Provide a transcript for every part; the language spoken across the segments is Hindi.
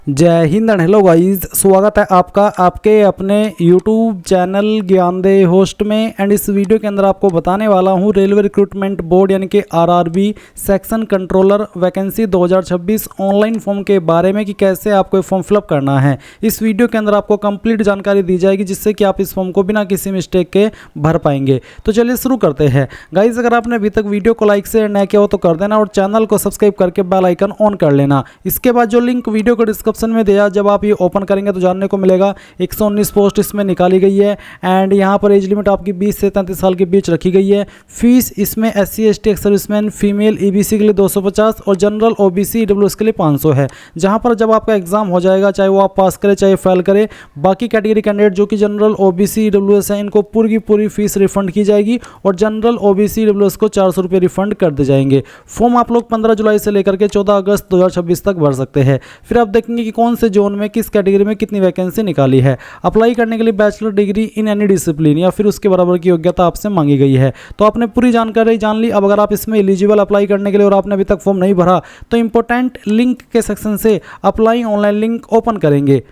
जय हिंद एंड हेलो गाइस, स्वागत है आपका आपके अपने YouTube चैनल ज्ञानदेह होस्ट में। एंड इस वीडियो के अंदर आपको बताने वाला हूं रेलवे रिक्रूटमेंट बोर्ड यानी कि RRB section controller vacancy 2026 online form के बारे में कि कैसे आपको फॉर्म फिलअप करना है। इस वीडियो के अंदर आपको कंप्लीट जानकारी दी जाएगी जिससे कि आप इस फॉर्म को बिना किसी मिस्टेक के भर पाएंगे। तो चलिए शुरू करते हैं गाइस। अगर आपने अभी तक वीडियो को लाइक से न किया हो तो कर देना और चैनल को सब्सक्राइब करके बेल आइकन ऑन कर लेना। इसके बाद जो लिंक वीडियो को डिस्क्रिप्शन में दिया, जब आप ये ओपन करेंगे तो जानने को मिलेगा 119 पोस्ट इसमें निकाली गई है। एंड यहाँ पर एज लिमिट आपकी 20 से 33 साल के बीच रखी गई है। फीस इसमें SC ST ex serviceman female EBC के लिए 250 और जनरल OBC EWS के लिए 500 है। जहाँ पर जब आपका एग्जाम हो जाएगा, चाहे वो आप पास करें चाहे फेल करें, बाकी कैटेगरी कैंडिडेट जो कि जनरल OBC EWS है इनको पूरी की पूरी फीस रिफंड की जाएगी और जनरल OBC EWS को 400 रुपये रिफंड कर दिए जाएंगे। फॉर्म आप लोग 15 जुलाई से लेकर के 14 अगस्त 2026 तक भर सकते हैं। फिर आप देखेंगे कि कौन से जोन में किस कैटेगरी में कितनी वैकेंसी निकाली है। अप्लाई करने के लिए bachelor degree in any discipline या फिर उसके बराबर की योग्यता आपसे मांगी गई है। तो आपने पूरी जानकारी जान ली। अब अगर आप इसमें एलिजिबल अप्लाई करने के लिए और आपने अभी तक फॉर्म नहीं भरा तो इंपॉर्टेंट लिंक के सेक्शन से अप्लाई ऑनलाइन लिंक ओपन करेंगे।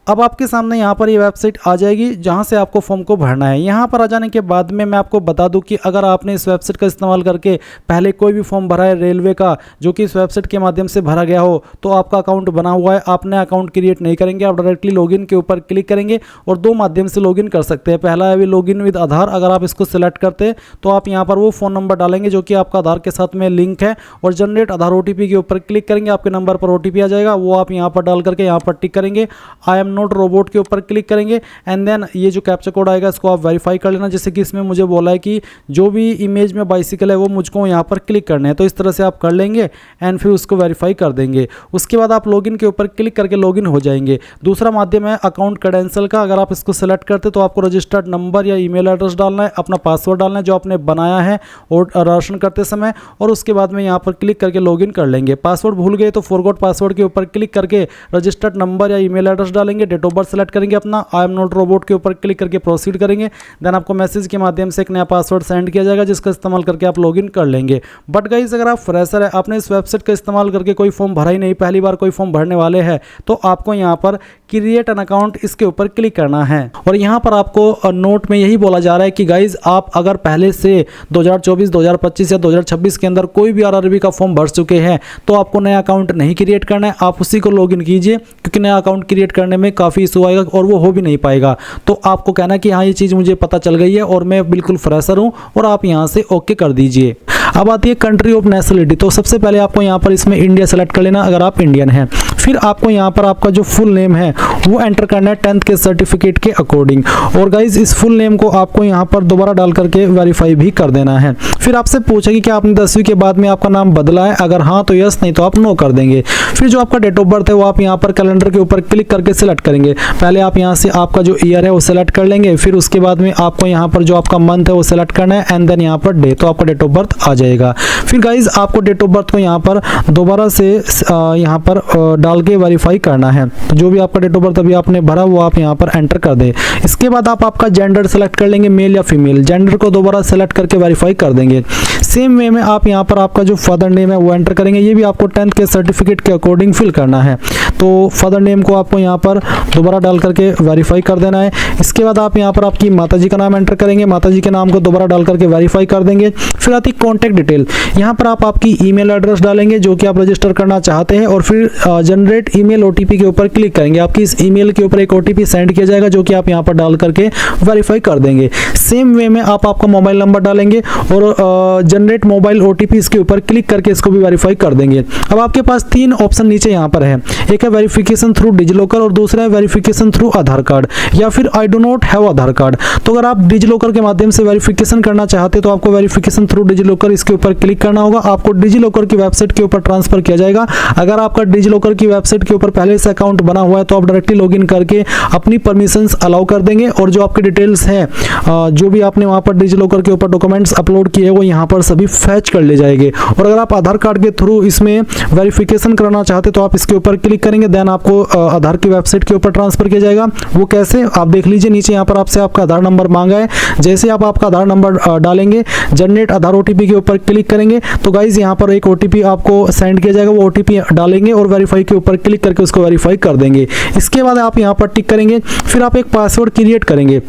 अब आपके सामने यहाँ पर ये वेबसाइट आ जाएगी जहाँ से आपको फॉर्म को भरना है। यहाँ पर आ जाने के बाद में मैं आपको बता दूँ कि अगर आपने इस वेबसाइट का इस्तेमाल करके पहले कोई भी फॉर्म भरा है रेलवे का जो कि इस वेबसाइट के माध्यम से भरा गया हो तो आपका अकाउंट बना हुआ है। आपने अकाउंट क्रिएट नहीं करेंगे, आप डायरेक्टली लॉगिन के ऊपर क्लिक करेंगे और दो माध्यम से लॉगिन कर सकते हैं। पहला है लॉगिन विद आधार। अगर आप इसको सिलेक्ट करते हैं तो आप यहाँ पर वो फ़ोन नंबर डालेंगे जो कि आपका आधार के साथ में लिंक है और जनरेट आधार OTP के ऊपर क्लिक करेंगे। आपके नंबर पर OTP आ जाएगा, वो आप यहाँ पर डाल करके यहाँ पर टिक करेंगे। आई एम नॉट रोबोट के पर क्लिक करेंगे एंड देन ये जो कैप्चा कोड आएगा इसको आप वेरीफाई कर लेना। जैसे कि इसमें मुझे बोला है कि जो भी इमेज में बाइसिकल है वो मुझको यहाँ पर क्लिक करना है, तो इस तरह से आप कर लेंगे एंड फिर उसको वेरीफाई कर देंगे। उसके बाद आप लॉगिन के ऊपर क्लिक करके लॉगिन हो जाएंगे। दूसरा माध्यम है अकाउंट क्रेडेंशियल का। अगर आप इसको सेलेक्ट करते तो आपको रजिस्टर्ड नंबर या ईमेल एड्रेस डालना है, अपना पासवर्ड डालना है जो आपने बनाया है और रजिस्ट्रेशन करते समय, और उसके बाद में यहाँ पर क्लिक करके लॉगिन कर लेंगे। पासवर्ड भूल गए तो फॉरगॉट पासवर्ड के ऊपर क्लिक करके रजिस्टर्ड नंबर या ईमेल एड्रेस डालेंगे। डेट ऑफ बर्थ सेलेक्ट करेंगे अपना, आई एम नॉट रोबोट के ऊपर क्लिक करके प्रोसीड करेंगे। देन आपको मैसेज के माध्यम से एक नया पासवर्ड सेंड किया जाएगा जिसका इस्तेमाल करके आप लॉगिन कर लेंगे। बट गाइस अगर आप फ्रेशर है, आपने इस वेबसाइट का इस्तेमाल करके कोई फॉर्म भरा ही नहीं, पहली बार कोई फॉर्म भरने वाले हैं, तो आपको यहाँ पर क्रिएट एन अकाउंट इसके ऊपर क्लिक करना है। और यहाँ पर आपको नोट में यही बोला जा रहा है कि गाइज आप अगर पहले से 2024, 2025 या 2026 के अंदर कोई भी आरआरबी का फॉर्म भर चुके हैं तो आपको नया अकाउंट नहीं क्रिएट करना है, आप उसी को लॉगिन कीजिए क्योंकि नया अकाउंट क्रिएट करने में काफ़ी इशू आएगा और वो हो भी नहीं पाएगा। तो आपको कहना कि हाँ ये चीज़ मुझे पता चल गई है और मैं बिल्कुल फ्रेशर हूँ और आप यहाँ से ओके कर दीजिए। अब आती है कंट्री ऑफ नेशनलिटी। तो सबसे पहले आपको यहाँ पर इसमें इंडिया सेलेक्ट कर लेना अगर आप इंडियन हैं। फिर आपको यहाँ पर आपका जो फुल नेम है वो एंटर करना है 10th के सर्टिफिकेट के अकॉर्डिंग। और गाइज इस फुल नेम को आपको यहाँ पर दोबारा डाल करके वेरीफाई भी कर देना है। फिर आपसे पूछेगी कि आपने 10वीं के बाद में आपका नाम बदला है, अगर हाँ तो यस, नहीं तो आप नो कर देंगे। फिर जो आपका डेट ऑफ बर्थ है वो आप यहाँ पर कैलेंडर के ऊपर क्लिक करके सिलेक्ट करेंगे। पहले आप यहाँ से आपका जो ईयर है वो सिलेक्ट कर लेंगे, फिर उसके बाद में आपको यहाँ पर जो आपका मंथ है वो सिलेक्ट करना है एंड देन यहाँ पर डे, तो आपका डेट ऑफ बर्थ आ जाएगा। फिर गाइज आपको डेट ऑफ बर्थ को यहाँ पर दोबारा से यहाँ पर डाल के वेरीफाई करना है। तो जो भी आपका डेट ऑफ बर्थ अभी आपने भरा वो आप यहाँ पर एंटर कर दें। इसके बाद आप आपका जेंडर सेलेक्ट कर लेंगे, मेल या फीमेल। जेंडर को दोबारा सेलेक्ट करके वेरीफाई कर देंगे। सेम वे में आप यहाँ पर आपका जो फादर नेम है वो एंटर करेंगे। ये भी आपको 10th के सर्टिफिकेट के अकॉर्डिंग फिल करना है। तो फादर नेम को आपको यहाँ पर दोबारा डाल करके वेरीफाई कर देना है। इसके बाद आप यहाँ पर आपकी माताजी का नाम एंटर करेंगे, माताजी के नाम को दोबारा डाल करके वेरीफाई कर देंगे। फिर आती कॉन्टैक्ट डिटेल। यहाँ पर आप आपकी ईमेल एड्रेस डालेंगे जो कि आप रजिस्टर करना चाहते हैं और फिर जनरेट ईमेल OTP के ऊपर क्लिक करेंगे। आपकी इस ईमेल के ऊपर एक OTP सेंड किया जाएगा जो कि आप यहाँ पर डाल करके वेरीफाई कर देंगे। सेम वे में आप आपका मोबाइल नंबर डालेंगे और जनरेट मोबाइल OTP इसके ऊपर क्लिक करके इसको भी वेरीफाई कर देंगे। अब आपके पास 3 ऑप्शन नीचे यहाँ पर है। एक है वेरिफिकेशन थ्रू डिजिलॉकर और दूसरा है वेरिफिकेशन थ्रू आधार कार्ड या फिर I do not have Aadhaar card. तो अगर आप डिजिलॉकर के माध्यम से वेरिफिकेशन करना चाहते हैं तो आपको वेरिफिकेशन थ्रू डिजिलॉकर इसके ऊपर क्लिक करना होगा। आपको डिजिलॉकर की वेबसाइट के ऊपर ट्रांसफर किया जाएगा। अगर आपका डिजिलॉकर की वेबसाइट के ऊपर पहले से अकाउंट बना हुआ है तो आप डायरेक्टली लॉगिन करके अपनी परमिशंस अलाउ कर देंगे और जो आपकी डिटेल्स हैं जो भी आपने वहां पर डिजिलॉकर के ऊपर डॉक्यूमेंट्स अपलोड किए वो यहाँ पर सभी फैच कर ले जाएंगे। और अगर आप आधार कार्ड के थ्रू इसमें वेरिफिकेशन कराना चाहते तो आप इसके ऊपर क्लिक करेंगे, देन आपको आधार की वेबसाइट के ऊपर ट्रांसफर किया जाएगा। वो कैसे आप देख लीजिए, नीचे यहाँ पर आपसे आपका आधार नंबर मांगा है। जैसे आप आपका आधार नंबर डालेंगे, जनरेट आधार OTP के ऊपर क्लिक करेंगे तो गाइज यहाँ पर एक OTP आपको सेंड किया जाएगा। वो OTP डालेंगे और वेरीफाई के ऊपर क्लिक करके उसको वेरीफाई कर देंगे। इसके बाद आप यहाँ पर टिक करेंगे, फिर आप एक पासवर्ड क्रिएट करेंगे।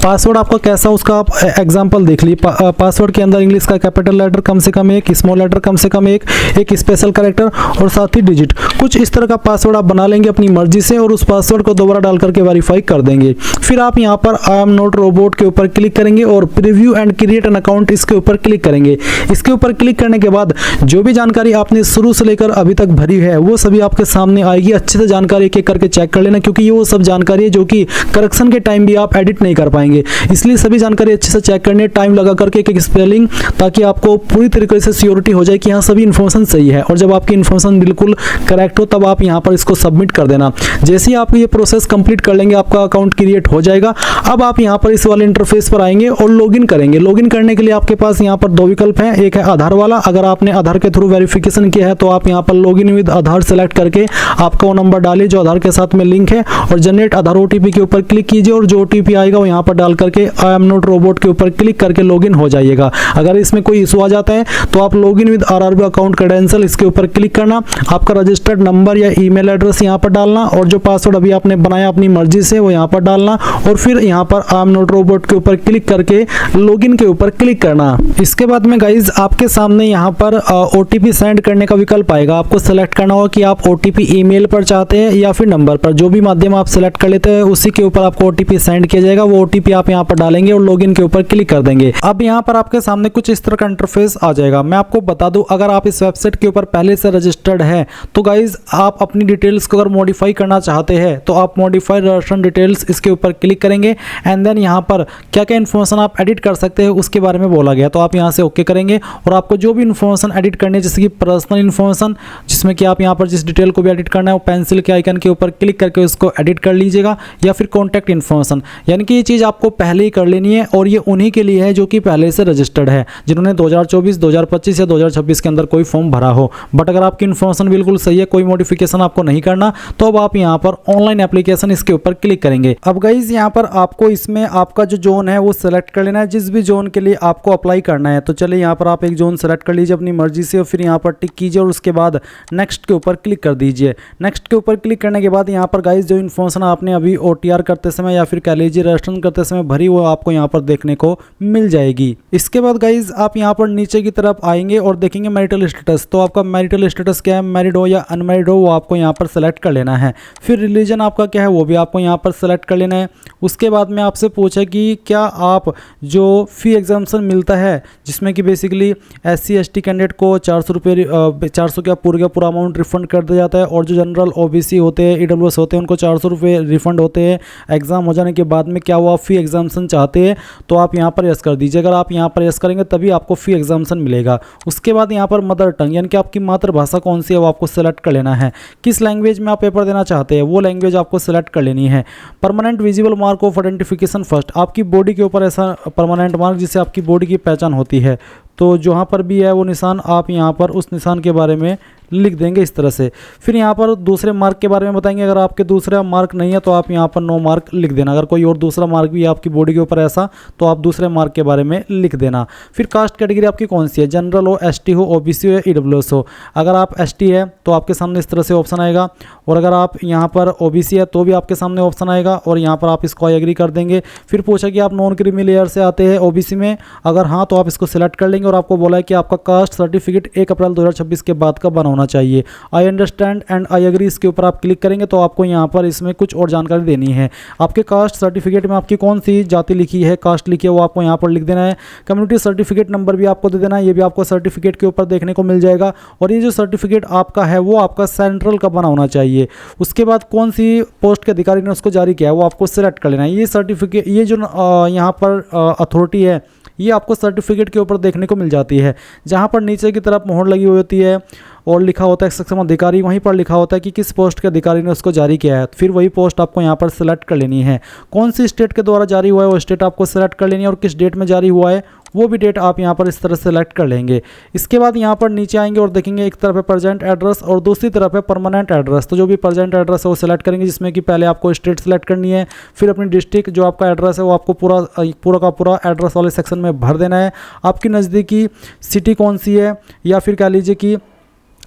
पासवर्ड आपका कैसा, उसका आप एग्जांपल देख लीजिए। पासवर्ड के अंदर इंग्लिश का कैपिटल लेटर कम से कम एक, स्मॉल लेटर कम से कम एक स्पेशल कैरेक्टर और साथ ही डिजिट, कुछ इस तरह का पासवर्ड आप बना लेंगे अपनी मर्जी से और उस पासवर्ड को दोबारा डाल करके वेरीफाई कर देंगे। फिर आप यहाँ पर आई एम नॉट रोबोट के ऊपर क्लिक करेंगे और preview and create an account इसके ऊपर क्लिक करेंगे। इसके ऊपर क्लिक करने के बाद जो भी जानकारी आपने शुरू से लेकर अभी तक भरी है वो सभी आपके सामने आएगी। अच्छे से जानकारी एक एक करके चेक कर लेना, क्योंकि ये वो सब जानकारी है जो कि करेक्शन के टाइम भी आप एडिट नहीं कर पाएंगे, इसलिए सभी जानकारी अच्छे से चेक करने, टाइम लगा करके एक एक स्पेलिंग, ताकि आपको पूरी तरीके से श्योरिटी हो जाए कि यहाँ सभी इन्फॉर्मेशन सही है। और जब आपकी इन्फॉर्मेशन बिल्कुल करेक्ट हो तब आप यहाँ पर इसको सबमिट कर देना। जैसे ही आप ये प्रोसेस कंप्लीट कर लेंगे आपका अकाउंट क्रिएट हो जाएगा। अब आप यहाँ पर इस वाले इंटरफेस पर आएंगे और लॉगिन करेंगे। लॉगिन करने के लिए आपके पास यहाँ पर दो विकल्प हैं, एक है आधार वाला, अगर आपने आधार के थ्रू वेरिफिकेशन किया है तो आप यहाँ पर लॉगिन विद आधार सेलेक्ट करके आपका वो नंबर डालिए जो आधार के साथ में लिंक है और जनरेट आधार ओटीपी के ऊपर क्लिक कीजिए और जो ओटीपी आएगा वो यहाँ पर डाल करके आई एम नॉट रोबोट के ऊपर क्लिक करके लॉगिन हो जाइएगा। अगर इसमें कोई इशू आ जाता है तो आप login with RRB account credential इसके ऊपर क्लिक करना, आपका रजिस्टर्ड नंबर या ईमेल एड्रेस यहाँ पर डालना और जो पासवर्ड अभी आपने बनाया अपनी मर्जी से वो यहाँ पर डालना और फिर यहाँ पर आई एम नॉट रोबोट के ऊपर क्लिक करके लॉगिन के ऊपर क्लिक करना। इसके बाद में गाइज आपके सामने यहाँ पर ओटीपी सेंड करने का विकल्प आएगा। आपको सेलेक्ट करना होगा कि आप ओटीपी ईमेल पर चाहते हैं या फिर नंबर पर, जो भी माध्यम आप सेलेक्ट कर लेते हैं उसी के ऊपर आपको ओटीपी सेंड किया जाएगा। वो ओटीपी आप यहाँ पर डालेंगे और लॉगिन के ऊपर क्लिक कर देंगे। अब यहाँ पर आपके सामने कुछ इस तरह का इंटरफेस आ जाएगा। मैं आपको बता दूं, अगर आप इस वेबसाइट के ऊपर पहले से रजिस्टर्ड है तो गाइज आप अपनी डिटेल्स को अगर मॉडिफाई करना चाहते हैं तो आप मॉडिफाई रजिस्ट्रेशन डिटेल्स इसके ऊपर क्लिक करेंगे एंड देन यहाँ पर क्या क्या इन्फॉर्मेशन आप एडिट कर सकते हैं उसके बारे में बोला गया, तो आप यहाँ से ओके करेंगे और आपको जो भी इन्फॉर्मेशन एडिट करनी है जैसे कि पर्सनल इन्फॉर्मेशन, जिसमें कि आप यहाँ पर जिस डिटेल को भी एडिट करना है वो पेंसिल के आइकन के ऊपर क्लिक करके उसको एडिट कर लीजिएगा, या फिर कॉन्टैक्ट इन्फॉर्मेशन, यानी कि ये चीज़ आपको पहले ही कर लेनी है और ये उन्हीं के लिए है जो कि पहले से रजिस्टर्ड है, जिन्होंने 2024, 2025 या 2026 के अंदर कोई फॉर्म भरा हो। बट अगर आपकी इन्फॉर्मेशन बिल्कुल सही है, कोई मॉडिफिकेशन आपको नहीं करना, तो अब आप यहाँ पर ऑनलाइन एप्लीकेशन इसके ऊपर क्लिक करेंगे। अब गाइज यहाँ पर आपको इसमें आपका जो जोन है वो सेलेक्ट कर लेना है, जिस भी जोन के लिए आपको अप्लाई करना है। तो चलिए यहाँ पर आप एक जोन सेलेक्ट कर लीजिए अपनी मर्जी से और फिर यहाँ पर टिक कीजिए और उसके बाद नेक्स्ट के ऊपर क्लिक कर दीजिए। नेक्स्ट के ऊपर क्लिक करने के बाद यहाँ पर गाइज जो इन्फॉर्मेशन आपने अभी OTR करते समय या फिर कह लीजिए रजिस्ट्रेशन करते समय भरी वो आपको यहाँ पर देखने को मिल जाएगी। इसके बाद गाइज आप यहाँ पर नीचे की तरफ आएंगे और देखेंगे मैरिटल स्टेटस। तो आपका मैरिटल स्टेटस क्या है, मैरिड हो या अनमैरिड हो, वो आपको यहाँ पर सेलेक्ट कर लेना है। फिर रिलीजन आपका क्या है वो भी आपको यहाँ पर सेलेक्ट कर लेना है। उसके बाद में आपसे पूछा कि क्या आप जो फी एग्जाम्पशन मिलता है जिसमें कि बेसिकली SC ST कैंडिडेट को 400 रुपये 400 का पूरा अमाउंट रिफंड कर दिया जाता है और जो जनरल OBC होते हैं EWS होते हैं उनको 400 रुपये रिफंड होते हैं एग्जाम हो जाने के बाद में, क्या वो आप फी एग्जाम्पशन चाहते हैं तो आप यहाँ पर यस कर दीजिए। अगर आप यहाँ पर यस करेंगे तभी आपको फी एग्जाम्पशन मिलेगा। उसके बाद यहाँ पर मदर टंग यानी कि आपकी मातृभाषा कौन सी है वो आपको सेलेक्ट कर लेना है। किस लैंग्वेज में आप पेपर देना चाहते हैं वो लैंग्वेज आपको सेलेक्ट कर लेनी है। Permanent visible mark of identification first, आपकी बॉडी के ऊपर ऐसा परमानेंट मार्क जिससे आपकी बॉडी की पहचान होती है, तो जहाँ पर भी है वो निशान आप यहाँ पर उस निशान के बारे में लिख देंगे इस तरह से। फिर यहाँ पर दूसरे मार्क के बारे में बताएंगे, अगर आपके दूसरा मार्क नहीं है तो आप यहाँ पर नो मार्क लिख देना। अगर कोई और दूसरा मार्क भी है आपकी बॉडी के ऊपर ऐसा तो आप दूसरे मार्क के बारे में लिख देना। फिर कास्ट कैटेगरी आपकी कौन सी है, जनरल हो, ST हो, OBC हो या EWS हो। अगर आप ST है तो आपके सामने इस तरह से ऑप्शन आएगा और अगर आप यहाँ पर OBC है तो भी आपके सामने ऑप्शन आएगा और यहाँ पर आप इसको एग्री कर देंगे। फिर पूछा कि आप नॉन क्रीमी लेयर से आते हैं OBC में, अगर हाँ तो आप इसको सिलेक्ट कर लेंगे और आपको बोला है कि आपका कास्ट सर्टिफिकेट 1 अप्रैल 2026 के बाद का बना होना चाहिए। I understand and I agree इसके ऊपर आप क्लिक करेंगे तो आपको यहाँ पर इसमें कुछ और जानकारी देनी है। आपके कास्ट सर्टिफिकेट में आपकी कौन सी जाति लिखी है, कास्ट लिखी है, वो आपको यहाँ पर लिख देना है। कम्युनिटी सर्टिफिकेट नंबर भी आपको दे देना है, ये भी आपको सर्टिफिकेट के ऊपर देखने को मिल जाएगा। और ये जो सर्टिफिकेट आपका है वो आपका सेंट्रल का बना होना चाहिए। उसके बाद कौन सी पोस्ट के अधिकारी ने उसको जारी किया है वो आपको सिलेक्ट कर लेना है। ये सर्टिफिकेट, ये जो यहाँ पर अथॉरिटी है ये आपको सर्टिफिकेट के ऊपर देखने को मिल जाती है, जहाँ पर नीचे की तरफ मोहर लगी हुई होती है और लिखा होता है सक्षम अधिकारी, वहीं पर लिखा होता है कि किस पोस्ट के अधिकारी ने उसको जारी किया है। फिर वही पोस्ट आपको यहाँ पर सिलेक्ट कर लेनी है। कौन सी स्टेट के द्वारा जारी हुआ है वो स्टेट आपको सिलेक्ट कर लेनी है और किस डेट में जारी हुआ है वो भी डेट आप यहाँ पर इस तरह सेलेक्ट कर लेंगे। इसके बाद यहाँ पर नीचे आएंगे और देखेंगे एक तरफ है प्रेजेंट एड्रेस और दूसरी तरफ है परमानेंट एड्रेस। तो जो भी प्रेजेंट एड्रेस है वो सिलेक्ट करेंगे, जिसमें कि पहले आपको स्टेट सेलेक्ट करनी है, फिर अपनी डिस्ट्रिक्ट जो आपका एड्रेस है वो आपको पूरा का पूरा एड्रेस वाले सेक्शन में भर देना है। आपकी नज़दीकी सिटी कौन सी है या फिर कह लीजिए कि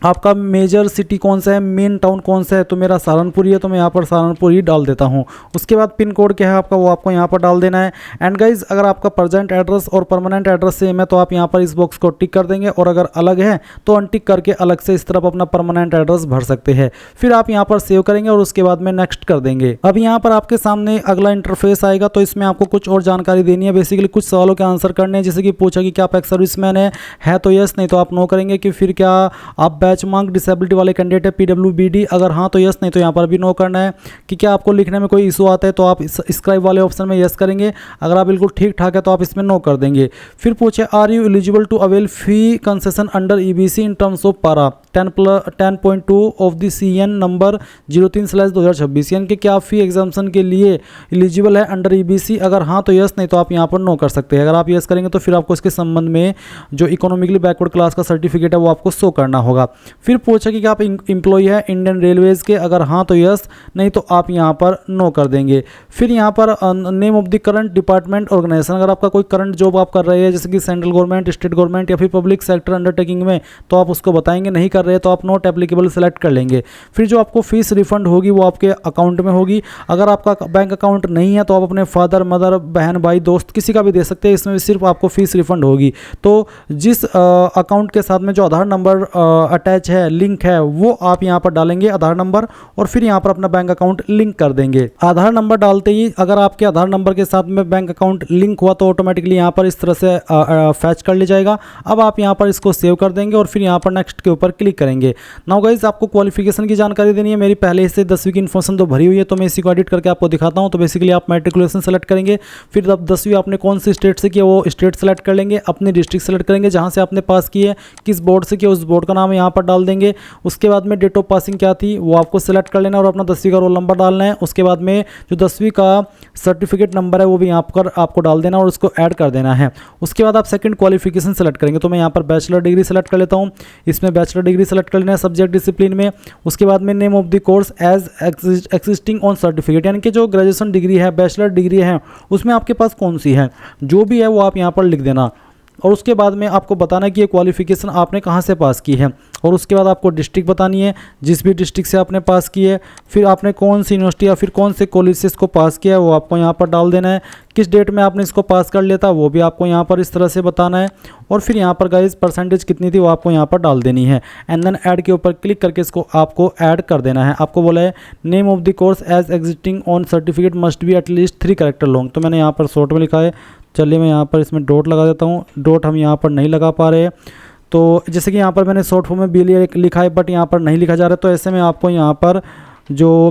आपका मेजर सिटी कौन सा है, मेन टाउन कौन सा है, तो मेरा सहारनपुर ही है, तो मैं यहाँ पर सहारनपुर ही डाल देता हूँ। उसके बाद पिन कोड क्या है आपका, वो आपको यहाँ पर डाल देना है। एंड गाइज अगर आपका प्रेजेंट एड्रेस और परमानेंट एड्रेस सेम है तो आप यहाँ पर इस बॉक्स को टिक कर देंगे, और अगर अलग है तो अनटिक करके अलग से इस तरफ अपना परमानेंट एड्रेस भर सकते हैं। फिर आप यहाँ पर सेव करेंगे और उसके बाद में नेक्स्ट कर देंगे। अब यहाँ पर आपके सामने अगला इंटरफेस आएगा, तो इसमें आपको कुछ और जानकारी देनी है, बेसिकली कुछ सवालों के आंसर करने हैं। जैसे कि पूछा कि क्या आप एक्स सर्विसमैन है तो यस, नहीं तो आप नो करेंगे। कि फिर क्या आप बैच मार्क डिसेबिलिटी वाले कैंडिडेट है PWBD, अगर हाँ तो यस, नहीं तो यहाँ पर भी नो करना है। कि क्या आपको लिखने में कोई इशू आता है तो आप स्क्राइब वाले ऑप्शन में यस करेंगे, अगर आप बिल्कुल ठीक ठाक है तो आप इसमें नो कर देंगे। फिर पूछे are you eligible to avail fee concession under EBC in terms of para 10.2 of the CN number 03/2026, यानी कि क्या आप फी एग्जाम्पशन के लिए एलिजिबल है अंडर EBC, अगर हाँ तो यस, नहीं तो आप यहाँ पर नो कर सकते हैं। अगर आप यस करेंगे तो फिर आपको इसके संबंध में जो इकोनॉमिकली बैकवर्ड क्लास का सर्टिफिकेट है वो आपको शो करना होगा। फिर पूछा कि क्या आप एम्प्लॉय है इंडियन रेलवेज के, अगर हाँ तो यस, नहीं तो आप यहाँ पर नो कर देंगे। फिर यहाँ पर name of the current department organization, अगर आपका कोई करंट जॉब आप कर रहे हैं जैसे कि सेंट्रल गवर्नमेंट, स्टेट गवर्नमेंट या फिर पब्लिक सेक्टर अंडरटेकिंग में, तो आप उसको बताएंगे। नहीं कर रहे तो आप नॉट एप्लीकेबल सेलेक्ट कर लेंगे। फिर जो आपको फीस रिफंड होगी वो आपके अकाउंट में होगी। अगर आपका बैंक अकाउंट नहीं है तो आप अपने फादर मदर बहन भाई दोस्त किसी का भी दे सकते हैं, इसमें सिर्फ आपको फीस रिफंड होगी। तो जिस अकाउंट के साथ में जो आधार नंबर अटैच है, लिंक है, वो आप यहाँ पर डालेंगे आधार नंबर, और फिर यहाँ पर अपना बैंक अकाउंट लिंक कर देंगे। आधार नंबर डालते ही अगर आपके आधार नंबर के साथ में बैंक अकाउंट लिंक हुआ तो ऑटोमेटिकली यहाँ पर इस तरह से फैच कर ले जाएगा। अब आप यहाँ पर इसको सेव कर देंगे और फिर यहाँ पर नेक्स्ट के ऊपर क्लिक करेंगे। नाउ गाइस आपको क्वालिफिकेशन की जानकारी देनी है। मेरी पहले से 10वीं की इन्फॉर्मेशन तो भरी हुई है, तो मैं इसी को एडिट करके आपको दिखाता हूँ। तो बेसिकली आप मैट्रिकुलेशन सेलेक्ट करेंगे, फिर अब 10वीं आपने कौन सी स्टेट से किया वो स्टेट सेलेक्ट कर लेंगे, अपनी डिस्ट्रिक्ट सेलेक्ट करेंगे जहाँ से आपने पास की है, किस बोर्ड से किया उस बोर्ड का नाम यहाँ पर डाल देंगे। उसके बाद में डेट ऑफ पासिंग क्या थी वो आपको सेलेक्ट कर लेना और अपना 10वीं का रोल नंबर डालना है। उसके बाद में जो 10वीं का सर्टिफिकेट नंबर है वो भी यहाँ पर आपको डाल देना और उसको ऐड कर देना है। उसके बाद आप सेकंड क्वालिफिकेशन सेलेक्ट करेंगे, तो मैं यहाँ पर बैचलर डिग्री सेलेक्ट कर लेता हूँ। इसमें बैचलर डिग्री सेलेक्ट कर लेना है सब्जेक्ट डिसिप्लिन में। उसके बाद में name of the course as existing on certificate, यानी कि जो ग्रेजुएशन डिग्री है, बैचलर डिग्री है, उसमें आपके पास कौन सी है, जो भी है वो आप यहाँ पर लिख देना। और उसके बाद में आपको बताना है कि ये क्वालिफिकेशन आपने कहाँ से पास की है, और उसके बाद आपको डिस्ट्रिक्ट बतानी है जिस भी डिस्ट्रिक्ट से आपने पास की है। फिर आपने कौन सी यूनिवर्सिटी या फिर कौन से कॉलेज से इसको पास किया है वो आपको यहाँ पर डाल देना है। किस डेट में आपने इसको पास कर लिया था वो भी आपको यहाँ पर इस तरह से बताना है। और फिर यहाँ पर गाइस परसेंटेज कितनी थी वो आपको यहाँ पर डाल देनी है। एंड देन ऐड के ऊपर क्लिक करके इसको आपको ऐड कर देना है। आपको बोला है name of the course as existing on certificate must be at least 3 character long, तो मैंने यहाँ पर शॉर्ट में लिखा है। चलिए मैं यहाँ पर इसमें डॉट लगा देता हूँ, डॉट हम यहाँ पर नहीं लगा पा रहे, तो जैसे कि यहाँ पर मैंने शॉर्ट फॉर्म में बी लिखा है बट यहाँ पर नहीं लिखा जा रहा है, तो ऐसे में आपको यहाँ पर जो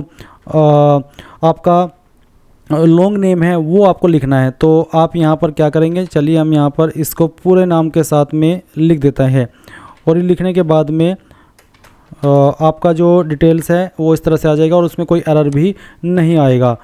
आपका लॉन्ग नेम है वो आपको लिखना है। तो आप यहाँ पर क्या करेंगे, चलिए हम यहाँ पर इसको पूरे नाम के साथ में लिख देते हैं, और ये लिखने के बाद में आपका जो डिटेल्स है वो इस तरह से आ जाएगा और उसमें कोई एरर भी नहीं आएगा।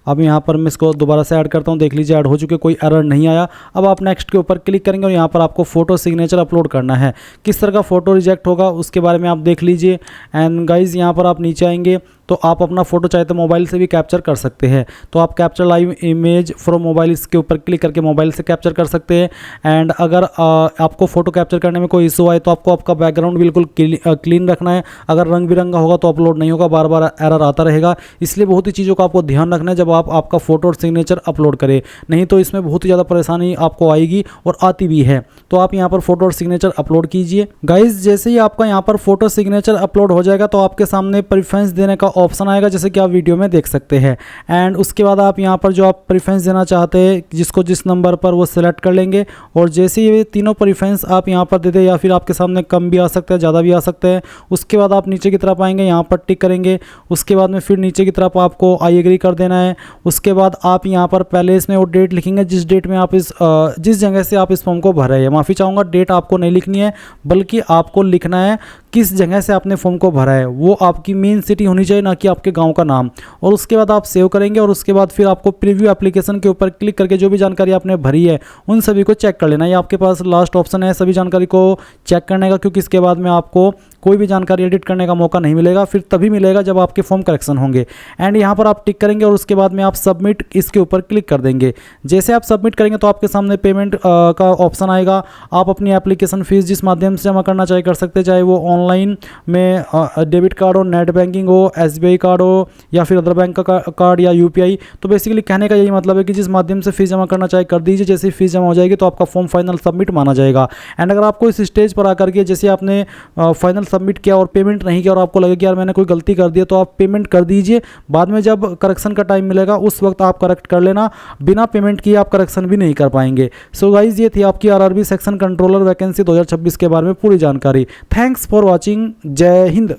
अब यहाँ पर मैं इसको दोबारा से ऐड करता हूँ, देख लीजिए ऐड हो चुके, कोई एरर नहीं आया। अब आप नेक्स्ट के ऊपर क्लिक करेंगे और यहाँ पर आपको फ़ोटो सिग्नेचर अपलोड करना है। किस तरह का फ़ोटो रिजेक्ट होगा उसके बारे में आप देख लीजिए। एंड गाइज यहाँ पर आप नीचे आएंगे तो आप अपना फ़ोटो चाहे तो मोबाइल से भी कैप्चर कर सकते हैं, तो आप capture live image from mobile इसके ऊपर क्लिक करके मोबाइल से कैप्चर कर सकते हैं। एंड अगर आपको फ़ोटो कैप्चर करने में कोई इशू आए तो आपको आपका बैकग्राउंड बिल्कुल क्लीन रखना है। अगर रंग बिरंगा होगा तो अपलोड नहीं होगा, बार बार एरर आता रहेगा। इसलिए बहुत ही चीज़ों का आपको ध्यान रखना है जब आप आपका फ़ोटो और सिग्नेचर अपलोड करें, नहीं तो इसमें बहुत ही ज़्यादा परेशानी आपको आएगी और आती भी है। तो आप यहाँ पर फ़ोटो और सिग्नेचर अपलोड कीजिए। गाइज जैसे ही आपका यहाँ पर फ़ोटो सिग्नेचर अपलोड हो जाएगा तो आपके सामने प्रेफरेंस देने का ऑप्शन आएगा, जैसे कि आप वीडियो में देख सकते हैं। एंड उसके बाद आप यहाँ पर जो आप प्रेफरेंस देना चाहते हैं जिसको जिस नंबर पर वो सिलेक्ट कर लेंगे, और जैसे ये तीनों प्रेफरेंस आप यहाँ पर दे दें, या फिर आपके सामने कम भी आ सकता है ज़्यादा भी आ सकता है। उसके बाद आप नीचे की तरफ आएंगे, यहाँ पर टिक करेंगे। उसके बाद में फिर नीचे की तरफ आपको आई एग्री कर देना है। उसके बाद आप यहाँ पर पहले इसमें वो डेट लिखेंगे जिस डेट में आप जिस जगह से आप इस फॉर्म को भर रहे हैं। माफ़ी चाहूँगा, डेट आपको नहीं लिखनी है, बल्कि आपको लिखना है किस जगह से आपने फॉर्म को भरा है। वो आपकी मेन सिटी होनी चाहिए, ना कि आपके गांव का नाम। और उसके बाद आप सेव करेंगे और उसके बाद फिर आपको प्रीव्यू एप्लीकेशन के ऊपर क्लिक करके जो भी जानकारी आपने भरी है उन सभी को चेक कर लेना है। ये आपके पास लास्ट ऑप्शन है सभी जानकारी को चेक करने का, क्योंकि इसके बाद में आपको कोई भी जानकारी एडिट करने का मौका नहीं मिलेगा, फिर तभी मिलेगा जब आपके फॉर्म करेक्शन होंगे। एंड यहाँ पर आप टिक करेंगे और उसके बाद में आप सबमिट इसके ऊपर क्लिक कर देंगे। जैसे आप सबमिट करेंगे तो आपके सामने पेमेंट का ऑप्शन आएगा। आप अपनी एप्लीकेशन फीस जिस माध्यम से जमा करना चाहे कर सकते, चाहे वो ऑनलाइन में डेबिट कार्ड हो, नेट बैंकिंग हो, SBI कार्ड हो, या फिर अदर बैंक का कार्ड या UPI। तो बेसिकली कहने का यही मतलब है कि जिस माध्यम से फीस जमा करना चाहे कर दीजिए। जैसे फीस जमा हो जाएगी तो आपका फॉर्म फाइनल सबमिट माना जाएगा। एंड अगर आपको इस स्टेज पर आकर के जैसे आपने फाइनल सबमिट किया और पेमेंट नहीं किया और आपको लगे कि यार मैंने कोई गलती कर दी है, तो आप पेमेंट कर दीजिए। बाद में जब करेक्शन का टाइम मिलेगा उस वक्त आप करेक्ट कर लेना। बिना पेमेंट किए आप करेक्शन भी नहीं कर पाएंगे। सो गाइज, ये थी आपकी RRB सेक्शन कंट्रोलर वैकेंसी 2026 के बारे में पूरी जानकारी। Thanks for watching. जय हिंद।